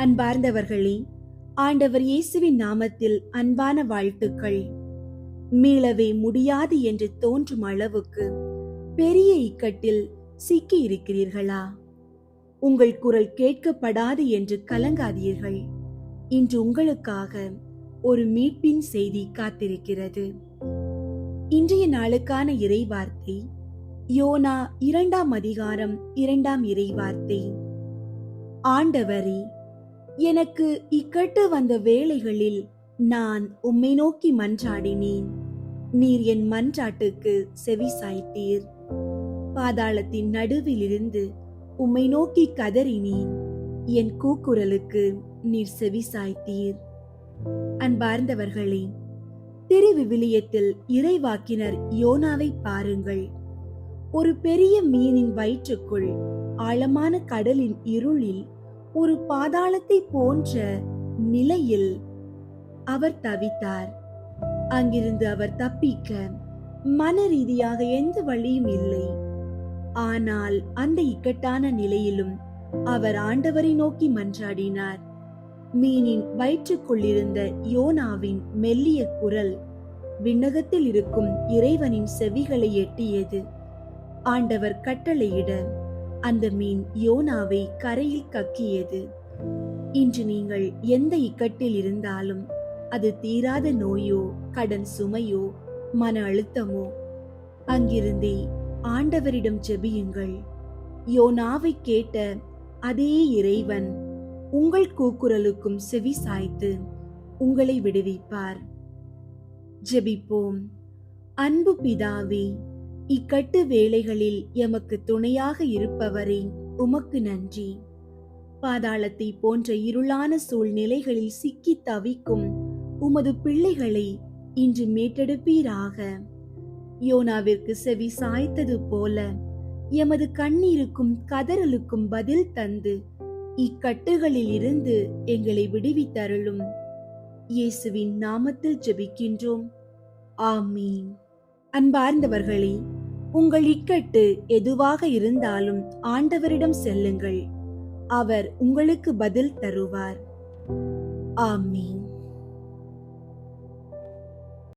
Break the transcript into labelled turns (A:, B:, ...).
A: அன்பார்ந்தவர்களே, ஆண்டவர் இயேசுவின் நாமத்தில் அன்பான வாழ்த்துக்கள். மீளவே முடியாது என்று தோன்றும் அளவுக்கு பெரிய இக்கட்டில் சிக்கி இருக்கிறீர்களா? உங்கள் குரல் கேட்கப்படாது என்று கலங்காதீர்கள். இன்று உங்களுக்காக ஒரு மீட்பின் செய்தி காத்திருக்கிறது. இன்றைய நாளுக்கான இறைவார்த்தை யோனா 2ஆம் அதிகாரம் 2ஆம் இறைவார்த்தை. ஆண்டவரே, எனக்கு இக்கட்டு வந்த வேளைகளில் நான் உம்மை நோக்கி மன்றாடினேன். நீர் என் மன்றாட்டுக்கு செவி சாய்த்தீர். பாதாளத்தின் நடுவில் இருந்து உம்மை நோக்கி கதறினேன். என் கூக்குரலுக்கு நீர் செவி சாய்த்தீர். அன்பார்ந்தவர்களே, திருவிவிலியத்தில் இறைவாக்கினர் யோனாவை பாருங்கள். ஒரு பெரிய மீனின் வயிற்றுக்குள் ஆழமான கடலின் இருளில் ஒரு பாதாளத்தை போன்ற நிலையில் அவர் தவித்தார். அங்கிருந்து அவர் தப்பிக்க மன ரீதியாக எந்த வழியும் இல்லை. ஆனால் அந்த இக்கட்டான நிலையிலும் அவர் ஆண்டவரை நோக்கி மன்றாடினார். மீனின் வயிற்றுக்குள் இருந்த யோனாவின் மெல்லிய குரல் விண்ணகத்தில் இருக்கும் இறைவனின் செவிகளை எட்டியது. ஆண்டவர் கட்டளையிட அந்த மீன் யோனாவை கரையில் கக்கியது. இன்று நீங்கள் எந்த இக்கட்டில் இருந்தாலும், அது தீராத நோயோ, கடன் சுமையோ, மன அழுத்தமோ, அங்கிருந்தே ஆண்டவரிடம் ஜெபியுங்கள். யோனாவை கேட்ட அதே இறைவன் உங்கள் கூக்குரலுக்கும் செவி சாய்த்து உங்களை விடுவிப்பார். ஜெபிப்போம். அன்பு பிதாவே, இக்கட்டு வேளைகளில் எமக்கு துணையாக இருப்பவரே, உமக்கு நன்றி. பாதாளத்தை போன்ற இருளான சூழ்நிலைகளில் சிக்கி தவிக்கும் உமது பிள்ளைகளை இன்று மீட்டெடுப்பீராக. யோனாவிற்கு செவி சாய்த்தது போல எமது கண்ணீருக்கும் கதறலுக்கும் பதில் தந்து இக்கட்டுகளில் இருந்து எங்களை விடுவித்தருளும். இயேசுவின் நாமத்தில் ஜெபிக்கின்றோம். ஆமீன். அன்பார்ந்தவர்களே, உங்கள் இக்கட்டு எதுவாக இருந்தாலும் ஆண்டவரிடம் செல்லுங்கள். அவர் உங்களுக்கு பதில் தருவார். ஆமீன்.